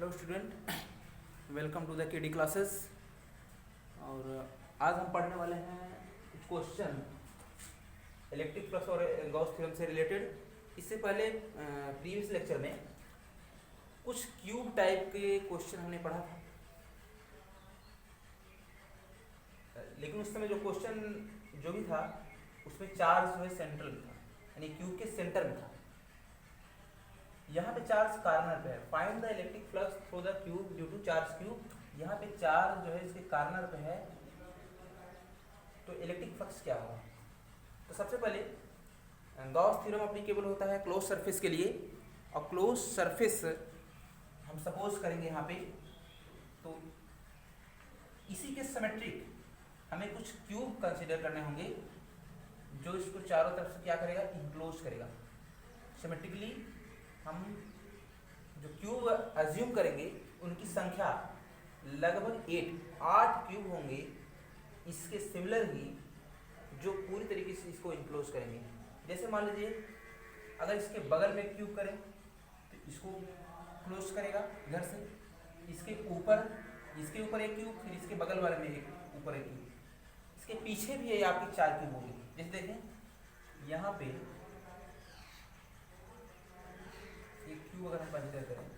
Hello student, welcome to the KD classes. और आज हम पढ़ने वाले हैं कुछ क्वेश्चन इलेक्ट्रिक फ्लक्स और गॉस थ्योरम से रिलेटेड। इससे पहले प्रीवियस लेक्चर में कुछ क्यूब टाइप के क्वेश्चन हमने पढ़ा था, लेकिन उस समय जो क्वेश्चन जो भी था उसमें चार्ज जो है सेंट्रल में था, यानी क्यूब के सेंटर में था। यहाँ पे चार्ज कार्नर पे है। Find the electric flux through the cube due to charge cube. यहाँ पे चार्ज जो है इसके कार्नर पे है, तो इलेक्ट्रिक फ्लक्स क्या होगा? तो सबसे पहले गॉस थ्योरम एप्लीकेबल होता है क्लोज सरफेस के लिए, और क्लोज सरफेस हम सपोज करेंगे यहाँ पे, तो इसी के सिमेट्रिक हमें कुछ क्यूब कंसीडर करने होंगे जो इसको चारों तरफ से क्या करेगा, इनक्लोज करेगा। सिमेट्रिकली हम जो क्यूब अज्यूम करेंगे उनकी संख्या लगभग 8 क्यूब होंगे, इसके सिमिलर ही जो पूरी तरीके से इसको इनक्लोज करेंगे। जैसे मान लीजिए अगर इसके बगल में क्यूब करें तो इसको क्लोज करेगा इधर से, इसके ऊपर एक क्यूब, फिर इसके बगल वाले में एक ऊपर एक क्यूब, इसके पीछे भी है आपकी 4 क्यूब होगी। जैसे देखें यहाँ पे एक क्यूब अगर हम कंसीडर करें,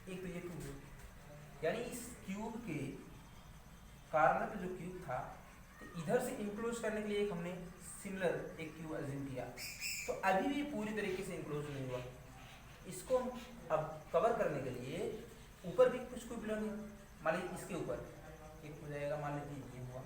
एक तो ये क्यूब, यानी इस क्यूब के कार्नर पे जो क्यूब था तो इधर से इंक्लोज करने के लिए एक हमने सिमिलर एक क्यूब अज्यूम किया, तो अभी भी पूरी तरीके से इंक्लोज नहीं हुआ। इसको अब कवर करने के लिए ऊपर भी कुछ क्यूब लेंगे। मान लीजिए इसके ऊपर एक हो जाएगा, मान लीजिए ये हुआ,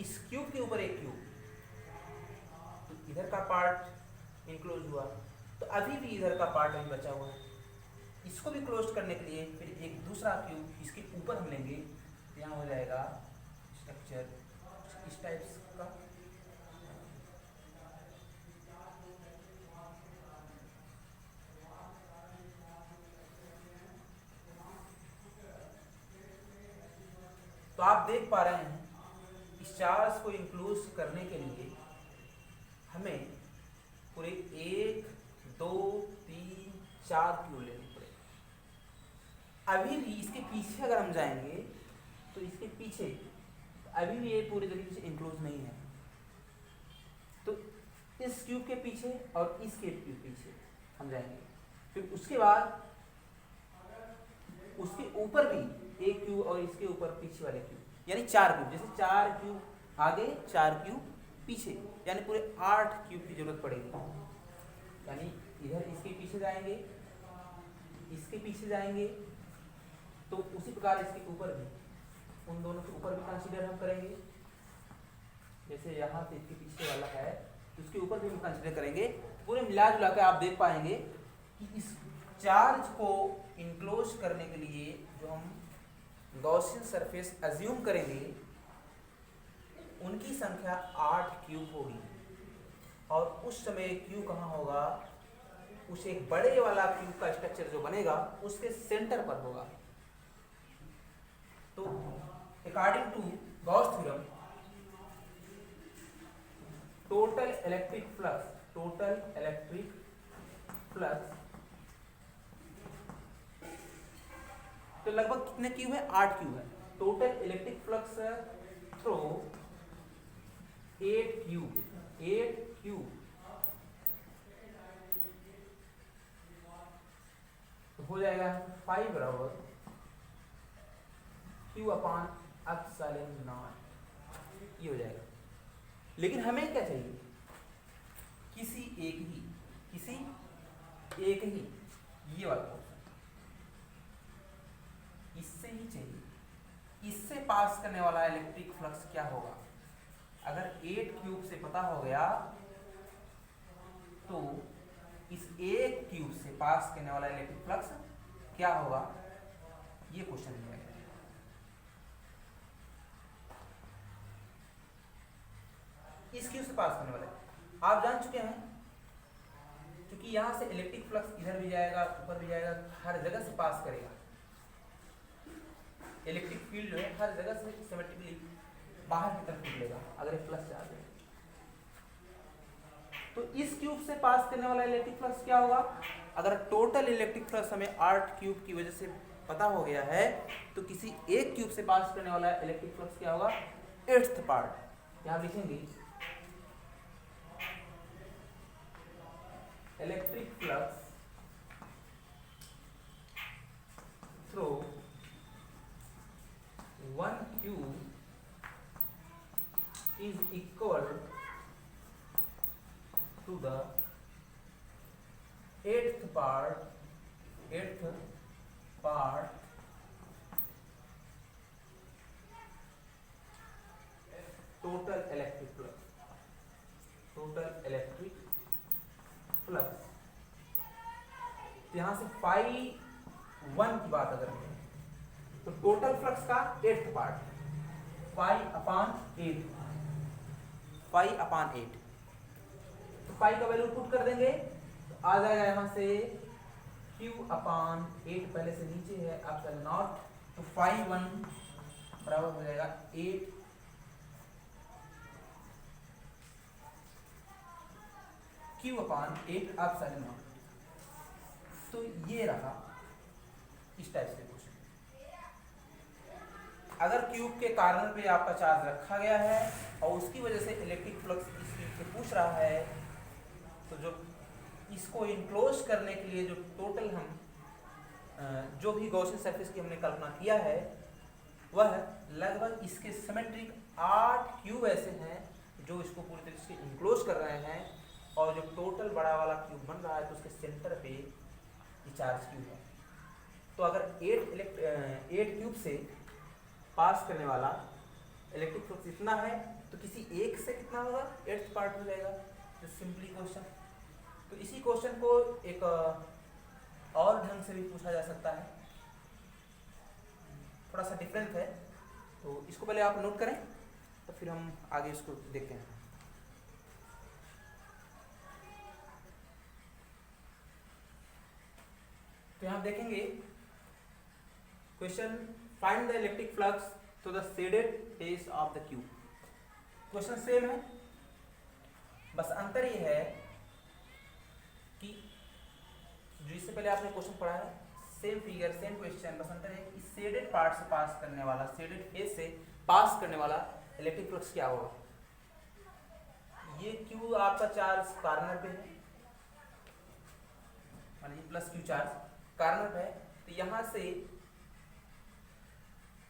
इस क्यूब के ऊपर एक क्यूब, तो इधर का पार्ट इनक्लोज हुआ, तो अभी भी इधर का पार्ट अभी बचा हुआ है। इसको भी क्लोज करने के लिए फिर एक दूसरा क्यूब इसके ऊपर हम लेंगे, तो यहाँ हो जाएगा स्ट्रक्चर इस टाइप का। तो आप देख पा रहे हैं इस चार्ज को इंक्लूज करने के लिए हमें पूरे 1 2 3 4 क्यूब लेने पड़ेगा। अभी भी इसके पीछे अगर हम जाएंगे तो इसके पीछे अभी भी ये पूरी तरीके से इंक्लूज नहीं है, तो इस क्यूब के पीछे और इसके क्यूब पीछे हम जाएंगे। फिर उसके बाद उसके ऊपर भी एक क्यूब और इसके ऊपर पीछे वाले क्यूब, यानी 4 क्यूब। जैसे 4 क्यूब आगे 4 क्यूब पीछे, यानी पूरे 8 क्यूब की जरूरत पड़ेगी। यानी इधर इसके पीछे जाएंगे, इसके पीछे जाएंगे, तो उसी प्रकार इसके ऊपर भी, उन दोनों के ऊपर भी कंसीडर हम करेंगे। जैसे यहाँ से इसके पीछे वाला है तो उसके ऊपर भी हम कंसीडर करेंगे। पूरे मिला जुला कर आप देख पाएंगे कि इस चार्ज को इनक्लोज करने के लिए जो हम गॉसियन सरफेस अज्यूम करेंगे उनकी संख्या 8 क्यूब होगी, और उस समय क्यूब कहाँ होगा, उस एक बड़े वाला क्यूब का स्ट्रक्चर जो बनेगा उसके सेंटर पर होगा। तो according to Gauss theorem total electric flux तो लगभग कितने क्यूब है, 8 क्यूब है। Total electric flux through 8 cube तो हो जाएगा 5 बराबर Q अपॉन एप्सिलॉन नॉट, ये हो जाएगा। लेकिन हमें क्या चाहिए, किसी एक ही ये वाला क्वेश्चन इससे ही चाहिए, इससे पास करने वाला इलेक्ट्रिक फ्लक्स क्या होगा। अगर 8 क्यूब से पता हो गया तो इस एक क्यूब से पास करने वाला इलेक्ट्रिक फ्लक्स क्या होगा, ये क्वेश्चन है। इस क्यूब से पास करने वाले आप जान चुके हैं, क्योंकि यहां से इलेक्ट्रिक फ्लक्स इधर भी जाएगा ऊपर भी जाएगा, हर जगह से पास करेगा। इलेक्ट्रिक फील्ड जो है हर जगह से सिमेट्रिकली बाहर की तरफ निकलेगा अगर एक प्लस चार्ज है। तो इस क्यूब से पास करने वाला इलेक्ट्रिक फ्लक्स क्या होगा। अगर टोटल इलेक्ट्रिक फ्लक्स हमें 8 क्यूब की वजह से पता हो गया है तो किसी एक क्यूब से पास करने वाला इलेक्ट्रिक फ्लक्स क्या होगा, 8th पार्ट। यहां लिखेंगे electric flux through 1 cube is equal to the 8th part total electric flux। यहां से phi 1 की बात अगर करें तो टोटल फ्लक्स का 8th पार्ट पाई अपॉन 8, तो पाई का वैल्यू पुट कर देंगे तो आ जाएगा यहां से Q अपॉन 8, पहले से नीचे है एप्सिलॉन नॉट, तो phi 1 बराबर हो जाएगा 8 Q अपॉन 8 एप्सिलॉन नॉट। तो ये रहा इस टाइप से क्वेश्चन। अगर क्यूब के कॉर्नर पे आपका चार्ज रखा गया है और उसकी वजह से इलेक्ट्रिक फ्लक्स इस क्यूब से पूछ रहा है, तो जो इसको इनक्लोज करने के लिए जो टोटल हम जो भी गॉसियन सरफेस की हमने कल्पना किया है वह लगभग इसके सिमेट्रिक 8 क्यूब ऐसे हैं जो इसको पूरी तरीके से इनक्लोज कर रहे हैं, और जो टोटल बड़ा वाला क्यूब बन रहा है तो उसके सेंटर पे ये चार्ज क्यूब है। तो अगर 8 क्यूब से पास करने वाला इलेक्ट्रिक फ्लक्स इतना है तो किसी एक से कितना होगा, 8th पार्ट हो जाएगा। तो सिंपली क्वेश्चन, तो इसी क्वेश्चन को एक और ढंग से भी पूछा जा सकता है, थोड़ा सा डिफरेंट है, तो इसको पहले आप नोट करें तो फिर हम आगे इसको देखते हैं। तो यहां देखेंगे question, find the electric flux to the shaded face of the cube. Question same है, बस अंतर ये है कि जो इससे पहले आपने क्वेश्चन पढ़ा है सेम फिगर सेम क्वेश्चन, बस अंतर है कि शेडेड पार्ट से पास करने वाला, शेडेड फेस से पास करने वाला इलेक्ट्रिक फ्लक्स क्या होगा। ये क्यू आपका चार्ज कॉर्नर पे है, मान लीजिए प्लस क्यू चार्ज कॉर्नर पे है, तो यहां से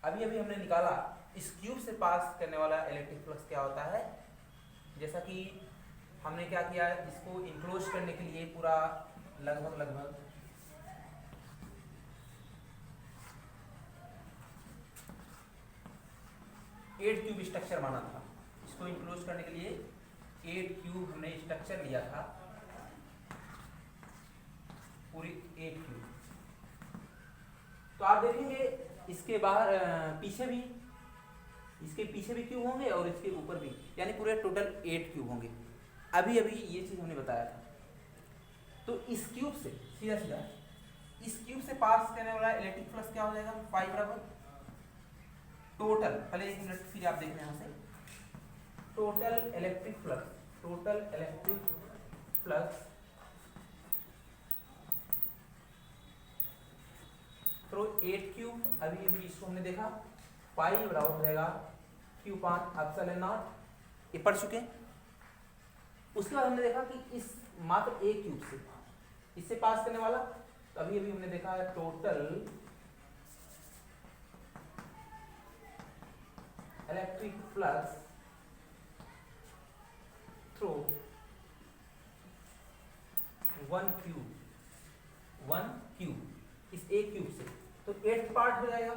अभी अभी हमने निकाला इस क्यूब से पास करने वाला इलेक्ट्रिक फ्लक्स क्या होता है। जैसा कि हमने क्या किया, इसको इंक्लोज करने के लिए पूरा लगभग 8 क्यूब स्ट्रक्चर माना था। इसको इंक्लोज करने के लिए 8 क्यूब हमने स्ट्रक्चर लिया था, पूरी 8 क्यूब। तो आप देखेंगे इसके बाहर इसके पीछे भी क्यूब होंगे और इसके ऊपर भी, यानी पूरे टोटल 8 क्यूब होंगे। अभी ये चीज हमने बताया था। तो इस क्यूब से सीधा इस क्यूब से पास करने वाला इलेक्ट्रिक फ्लक्स क्या हो जाएगा, पाई बराबर टोटल, पहले 1 मिनट फिर आप देख रहे हैं यहाँ से, total electric flux through 8 cube. अभी इसको हमने देखा, पाई बराबर हो जाएगा क्यू पान एप्सिलॉन नॉट, ये पढ़ चुके हैं। उसके बाद हमने देखा कि इस मात्र एक क्यूब से इससे पास करने वाला, तो अभी हमने देखा है total electric flux through one cube इस एक क्यूब से, तो 8th पार्ट हो जाएगा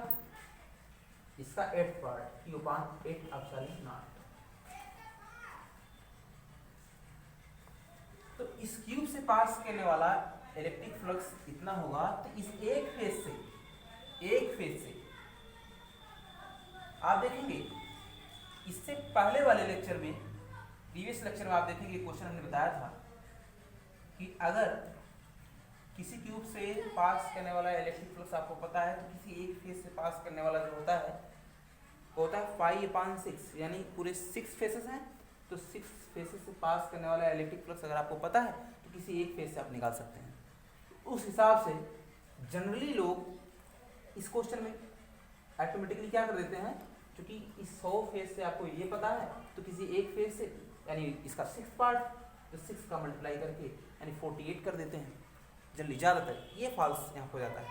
इसका 8th पार्ट Q/8 तो इस क्यूब से पास करने वाला इलेक्ट्रिक फ्लक्स इतना होगा। तो इस एक फेज से आप देखेंगे इससे पहले वाले लेक्चर में, प्रीवियस लेक्चर में आप देखेंगे क्वेश्चन हमने बताया था कि अगर किसी ट्यूब से पास करने वाला इलेक्ट्रिक फ्लक्स आपको पता है, तो किसी एक फेज से पास करने वाला जो होता है वो होता है 5/6, यानी पूरे 6 फेसेस हैं, तो 6 फेसेस से पास करने वाला इलेक्ट्रिक फ्लक्स अगर आपको पता है तो किसी एक फेज से आप निकाल सकते हैं। उस हिसाब से जनरली लोग इस क्वेश्चन में ऑटोमेटिकली क्या कर देते हैं, क्योंकि इस 100 फेज से आपको ये पता है तो किसी एक फेज से यानी इसका 6th पार्ट, तो 6 का मल्टीप्लाई करके यानी 48 कर देते हैं जनरली, ज़्यादातर ये फॉल्स यहाँ हो जाता है।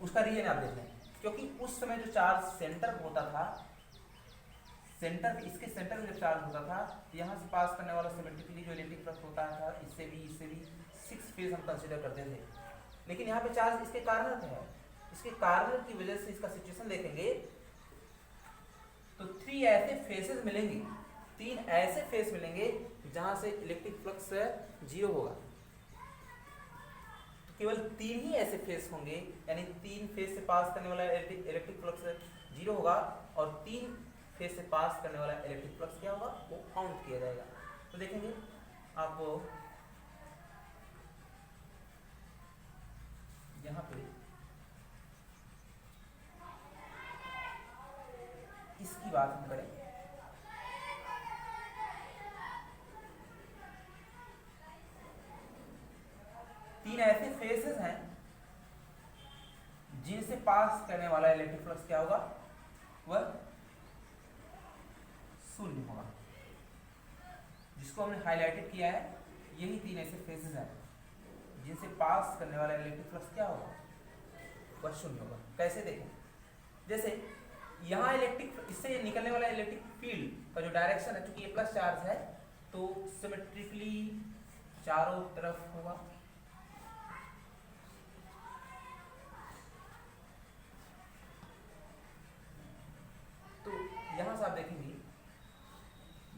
उसका रीजन आप देख लें, क्योंकि उस समय जो चार्ज सेंटर होता था, इसके सेंटर में जब चार्ज होता था, यहाँ से पास करने वाला सिमेट्रिकली जो इलेक्ट्रिक फ्लक्स होता था इससे भी 6 फेज हम कंसिडर करते थे। लेकिन यहाँ पे चार्ज इसके कारण है, इसके कारण की वजह से इसका सिचुएशन देखेंगे तो 3 ऐसे फेसेस मिलेंगे, 3 ऐसे फेस मिलेंगे जहां से इलेक्ट्रिक फ्लक्स 0 होगा। तो केवल 3 ही ऐसे फेस होंगे, यानी 3 फेस से पास करने वाला इलेक्ट्रिक फ्लक्स 0 होगा, और 3 फेस से पास करने वाला इलेक्ट्रिक फ्लक्स क्या होगा, वो काउंट किया जाएगा। तो देखेंगे आप यहाँ पे इसकी बात हम करें, तीन ऐसे फेसेस हैं जिनसे पास करने वाला इलेक्ट्रिक फ्लक्स क्या होगा, वह 0 होगा। जिसको हमने हाईलाइटेड किया है, यही 3 ऐसे फेसेस हैं जिनसे पास करने वाला इलेक्ट्रिक फ्लक्स क्या होगा, वह 0 होगा। कैसे देखें, जैसे यहाँ इससे निकलने वाला इलेक्ट्रिक फील्ड का जो डायरेक्शन है, क्योंकि ये प्लस चार्ज है तो सिमेट्रिकली चारों तरफ होगा। तो यहां से आप देखेंगे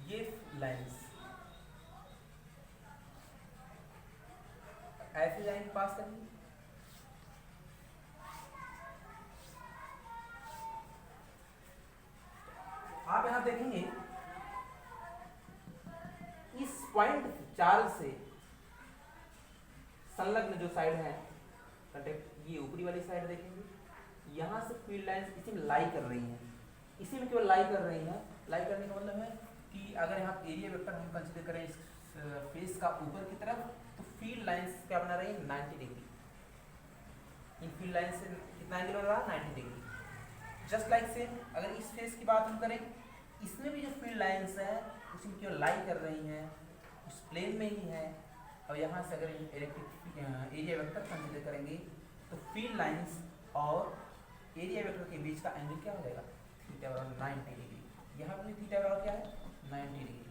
ये लाइंस ऐसे जाएंगे, पास करेंगे, आप यहां देखेंगे इस पॉइंट चार्ज से संलग्न जो साइड है कंटेक्ट, ये ऊपरी वाली साइड देखेंगे, यहां से फील्ड लाइंस इसी में लाई कर रही हैं, इसी में केवल लाई कर रही हैं। लाई करने का मतलब है कि अगर यहाँ एरिया वेक्टर हम कंसीडर करें इस फेस का ऊपर की तरफ, तो फील्ड लाइंस क्या बना रही है, 90 डिग्री। इन फील्ड लाइन से कितना एंगल बन रहा है, 90 डिग्री। जस्ट लाइक सेम अगर इस फेस की बात हम करें, इसमें भी जो फील्ड लाइंस है उसमें केवल लाई कर रही हैं, उस प्लेन में ही है। और यहाँ से अगर इलेक्ट्रिक एरिया वेक्टर कंसीडर करेंगे तो फील्ड लाइंस और एरिया वेक्टर के बीच का एंगल क्या हो जाएगा, थीटा बराबर 90 डिग्री। यहाँ पर थीटा बराबर क्या है, 90 डिग्री।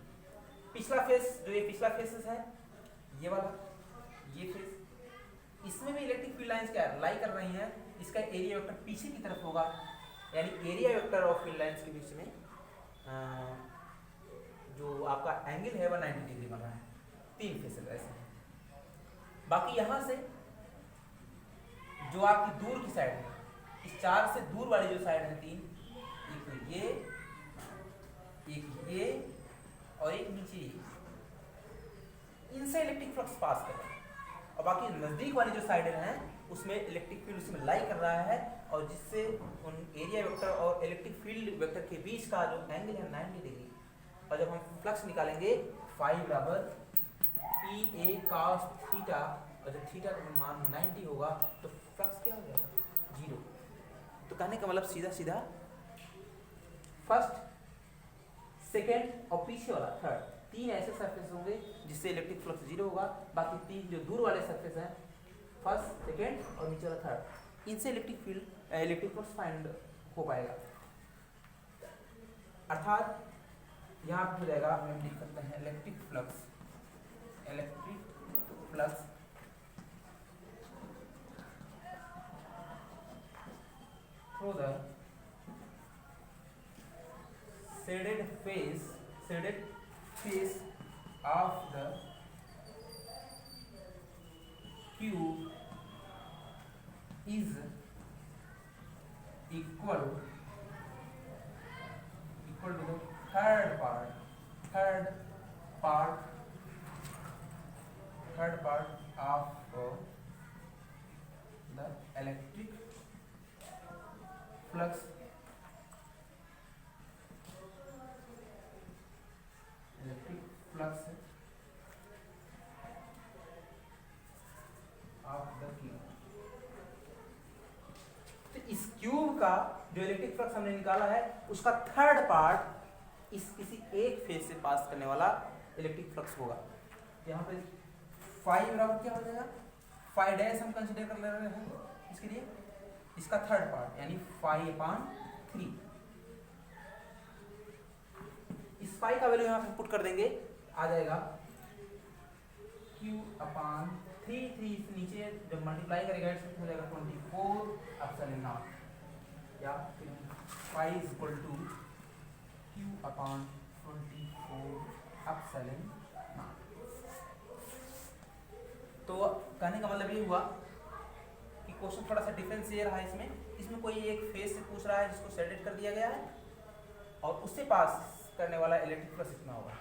पिछला फेस जो ये पिछला फेसेस है, ये वाला ये फेस, इसमें भी इलेक्ट्रिक फील्ड लाइंस क्या है, लाई कर रही हैं। इसका एरिया वेक्टर पीछे की तरफ होगा, यानी एरिया वेक्टर और फील्ड लाइंस के बीच में जो आपका एंगल है वह 90 डिग्री बना है। 3 फेसेस ऐसे हैं। बाकी यहाँ से जो आपकी दूर की साइड है, इस 4 से दूर वाली जो साइड है 3, एक तो ये, एक ये और एक नीचे, इनसे इलेक्ट्रिक फ्लक्स पास कर रहा है। और बाकी नजदीक वाली जो साइड है उसमें इलेक्ट्रिक फील्ड उसमें लाई कर रहा है, और जिससे उन एरिया वेक्टर और इलेक्ट्रिक फील्ड वेक्टर के बीच का जो एंगल है 90 डिग्री। और जब हम फ्लक्स निकालेंगे फाई बराबर E A cos थीटा, और जब थीटा का मान 90 होगा तो फ्लक्स क्या हो जाएगा, 0। तो कहने का मतलब सीधा सीधा फर्स्ट, सेकेंड और पीछे वाला थर्ड, 3 ऐसे सरफेस होंगे जिससे इलेक्ट्रिक फ्लक्स 0 होगा। बाकी 3 जो दूर वाले सरफेस हैं, फर्स्ट, सेकेंड और नीचे वाला थर्ड, इनसे इलेक्ट्रिक फ्लक्स फाइंड हो पाएगा। अर्थात यहाँ हो जाएगा, हम लिख सकते हैं electric flux electric flux through the shaded face of the cube is equal to the third part of the electric flux of the cube। तो इस क्यूब का जो इलेक्ट्रिक फ्लक्स हमने निकाला है उसका थर्ड पार्ट इस किसी एक फेज से पास करने वाला इलेक्ट्रिक फ्लक्स होगा। यहाँ पे फाई बराबर क्या हो जाएगा, फाई डैश हम कंसीडर कर ले रहे हैं इसके लिए, इसका थर्ड पार्ट यानी फाई अपान 3। इस फाई का वैल्यू यहाँ पे पुट कर देंगे, आ जाएगा Q अपान 3 से नीचे जब मल्टीप्लाई करेगा इसमें हो जाएगा 24 एप्सिलॉन नॉट, या फिर phi is equal to Q upon 24 epsilon naught. तो कहने का मतलब ये हुआ कि क्वेश्चन थोड़ा सा डिफरेंस ये रहा इसमें कोई एक फेज से पूछ रहा है जिसको सेडेड कर दिया गया है और उससे पास करने वाला इलेक्ट्रिक फ्लक्स इतना होगा।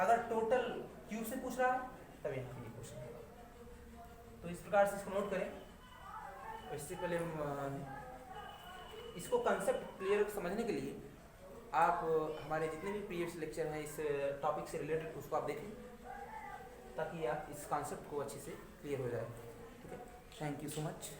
अगर टोटल क्यूब से पूछ रहा है तब यहाँ पे ये क्वेश्चन होगा। तो इस प्रकार से इसको नोट करें। इससे पहले हम इसको कंसेप्ट क्लियर समझने के लिए आप हमारे जितने भी प्रीवियस लेक्चर हैं इस टॉपिक से रिलेटेड उसको आप देखें ताकि आप इस कॉन्सेप्ट को अच्छे से क्लियर हो जाए। ठीक है, थैंक यू सो मच।